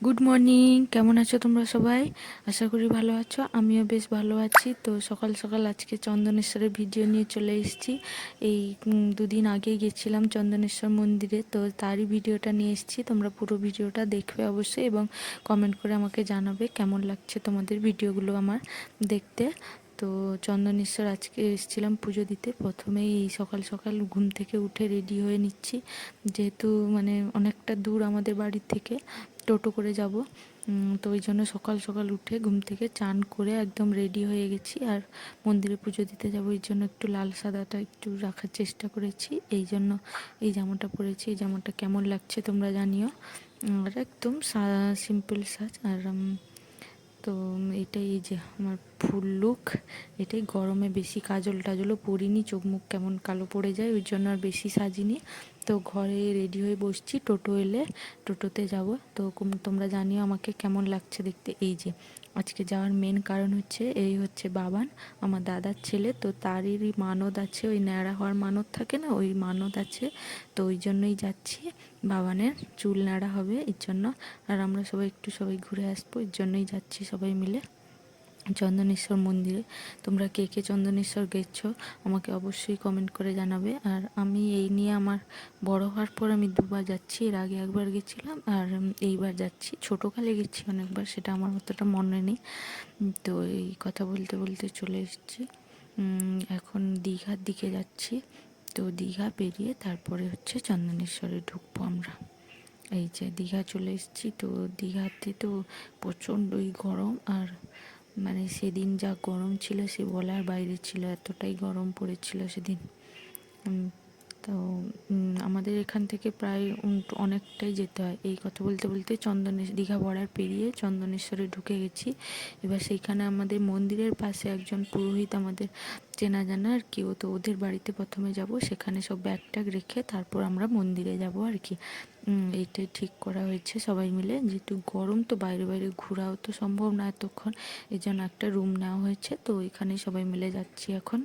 Good morning, কেমন আছো তোমরা সবাই? আশা করি ভালো আছো, আমিও বেশ ভালো আছি। তো সকাল সকাল আজকে চন্দনেশ্বরের ভিডিও নিয়ে চলে এসেছি। এই দুদিন আগেই গেছিলাম চন্দনেশ্বর মন্দিরে, তো তারই ভিডিওটা নিয়ে এসেছি। তোমরা পুরো ভিডিওটা দেখবে অবশ্যই এবং কমেন্ট করে আমাকে জানাবে কেমন লাগছে তোমাদের ভিডিওগুলো আমার দেখতে। তো চন্দনেশ্বর আজকে এসেছিলাম পুজো দিতে। প্রথমেই এই সকাল সকাল ঘুম থেকে উঠে রেডি হয়ে নিচ্ছি, যেহেতু মানে অনেকটা দূর আমাদের বাড়ির থেকে, টোটো করে যাব। তো ওই জন্য সকাল সকাল উঠে ঘুম থেকে চান করে একদম রেডি হয়ে গেছি। আর মন্দিরে পুজো দিতে যাব, এই জন্য একটু লাল সাদাটা একটু রাখার চেষ্টা করেছি। এই জন্য এই জামাটা পরেছি। এই জামাটা কেমন লাগছে তোমরা জানিও। আর একদম সিম্পল সাজ। আর তো এটাই, এই যে আমার ফুল লুক। এটাই, গরমে বেশি কাজল টাজলও পরিনি, চোখ মুখ কেমন কালো পড়ে যায়, ওই জন্য আর বেশি সাজিনি। তো ঘরে রেডি হয়ে বসছি, টোটো এলে টোটোতে যাব। তো তোমরা জানিও আমাকে কেমন লাগছে দেখতে। এই যে আজকে যাওয়ার মেন কারণ হচ্ছে, এই হচ্ছে বাবান, আমার দাদার ছেলে। তো তারই মানত আছে, ওই ন্যাড়া হওয়ার মানত থাকে না, ওই মানত আছে। তো ওই জন্যই যাচ্ছি, বাবানের চুল ন্যাড়া হবে এর জন্য। আর আমরা সবাই ঘুরে আসবো, এর জন্যই যাচ্ছি সবাই মিলে চন্দনেশ্বর মন্দিরে। তোমরা কে কে চন্দনেশ্বর গেছো আমাকে অবশ্যই কমেন্ট করে জানাবে। আর আমি এই নিয়ে আমার বড় হওয়ার পর আমি দুবার যাচ্ছি। এর আগে একবার গেছিলাম, আর এইবার যাচ্ছি। ছোটোকালে গেছি অনেকবার, সেটা আমার অতটা মনে নেই। তো এই কথা বলতে বলতে চলে এসেছি। এখন দীঘার দিকে যাচ্ছি। তো দীঘা পেরিয়ে তারপরে হচ্ছে চন্দনেশ্বরে ঢুকবো আমরা। এই যে দীঘা চলে এসেছি। তো দীঘাতে তো প্রচণ্ডই গরম। আর মানে সেদিন যা গরম ছিল সে বলার বাইরে ছিল, এতটাই গরম পড়েছিল সেদিন। তো আমাদের এখান থেকে প্রায় অনেকটাই যেতে হয়। এই কথা বলতে বলতে দীঘা বর্ডার পেরিয়ে চন্দনেশ্বরে ঢুকে গেছি। এবার সেইখানে আমাদের মন্দিরের পাশে একজন পুরোহিত আমাদের চেনা জানা আর কি, তো ওদের বাড়িতে প্রথমে যাব, সেখানে সব ব্যাগ ট্যাগ রেখে তারপর আমরা মন্দিরে যাব আর কি। এইটাই ঠিক করা হয়েছে সবাই মিলে, যেহেতু গরম তো বাইরে বাইরে ঘোরাও তো সম্ভব না এতক্ষণ, এই জন্য একটা রুম নেওয়া হয়েছে। তো এখানে সবাই মিলে যাচ্ছি এখন।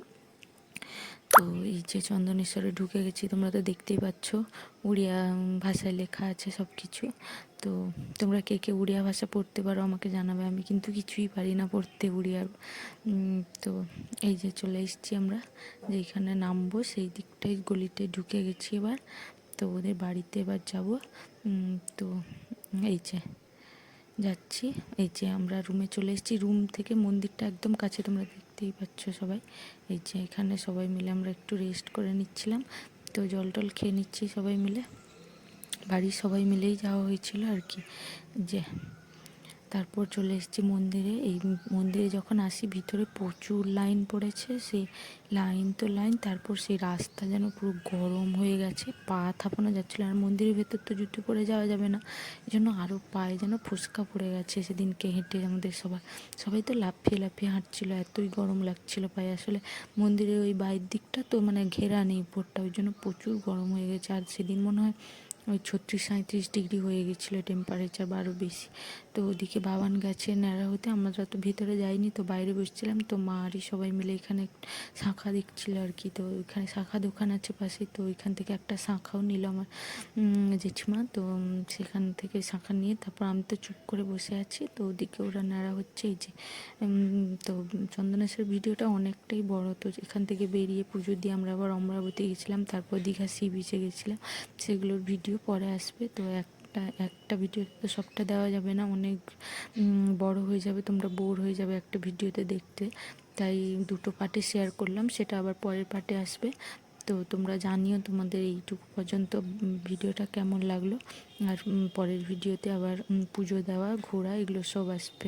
তো এই যে চন্দনেশ্বরে ঢুকে গেছি, তোমরা তো দেখতেই পাচ্ছ উড়িয়া ভাষায় লেখা আছে সব কিছু। তো তোমরা কে কে উড়িয়া ভাষা পড়তে পারো আমাকে জানাবে, আমি কিন্তু কিছুই পারি না পড়তে উড়িয়ার। তো এই যে চলে এসেছি আমরা, যেখানে নামবো সেই দিকটাই গলিতে ঢুকে গেছি এবার। তো ওদের বাড়িতে এবার যাব। তো এই যে যাচ্ছি। এই যে আমরা রুমে চলে এসেছি, রুম থেকে মন্দিরটা একদম কাছে, তোমরা দেখতেই পাচ্ছ সবাই। এই যে এখানে সবাই মিলে আমরা একটু রেস্ট করে নিচ্ছিলাম। তো জল টল খেয়ে নিচ্ছি সবাই মিলে, বাড়ির সবাই মিলেই যাওয়া হয়েছিল আর কি। যে তারপর চলে এসেছি মন্দিরে। এই মন্দিরে যখন আসি, ভিতরে প্রচুর লাইন পড়েছে, সেই লাইন তো লাইন, তারপর সেই রাস্তা যেন পুরো গরম হয়ে গেছে, পা থাপানো যাচ্ছিল। আর মন্দিরের ভেতর তো জুতো পরে যাওয়া যাবে না, এই জন্য আরও পায়ে যেন ফুসকা পড়ে গেছে সেদিনকে হেঁটে। আমাদের সবাই তো লাফিয়ে লাফিয়ে হাঁটছিল, এতই গরম লাগছিল পায়ে। আসলে মন্দিরের ওই বাইরের দিকটা তো মানে ঘেরা নেই উপরটা, ওই জন্য প্রচুর গরম হয়ে গেছে। আর সেদিন মনে হয় ওই 36-37 ডিগ্রি হয়ে গেছিলো টেম্পারেচার, বা আরও বেশি। তো ওদিকে বাবান গেছে ন্যাড়া হতে, আমরা তো ভিতরে যাইনি, তো বাইরে বসছিলাম। তো মা আরই সবাই মিলে এখানে শাঁখা দেখছিল আর কি। তো ওইখানে শাঁখা দোকান আছে পাশে, তো ওইখান থেকে একটা শাঁখাও নিল আমার জেঠিমা। তো সেখান থেকে শাঁখা নিয়ে তারপর আমি তো চুপ করে বসে আছি। তো ওদিকে ওরা ন্যাড়া হচ্ছে। এই যে তো চন্দনেশ্বর ভিডিওটা অনেকটাই বড়। তো এখান থেকে বেরিয়ে পুজো দিয়ে আমরা আবার অমরাবতী গেছিলাম, তারপর দীঘা সি বিচে গেছিলাম, সেগুলোর ভিডিও পরে আসবে। তো একটা ভিডিওতে তো সবটা দেওয়া যাবে না, অনেক বড় হয়ে যাবে, তোমরা বোর হয়ে যাবে একটা ভিডিওতে দেখতে। তাই দুটো পার্টে শেয়ার করলাম, সেটা আবার পরের পার্টে আসবে। তো তোমরা জানিও তোমাদের এইটুকু পর্যন্ত ভিডিওটা কেমন লাগলো। আর পরের ভিডিওতে আবার পুজো দেওয়া, ঘোরা, এগুলো সব আসবে।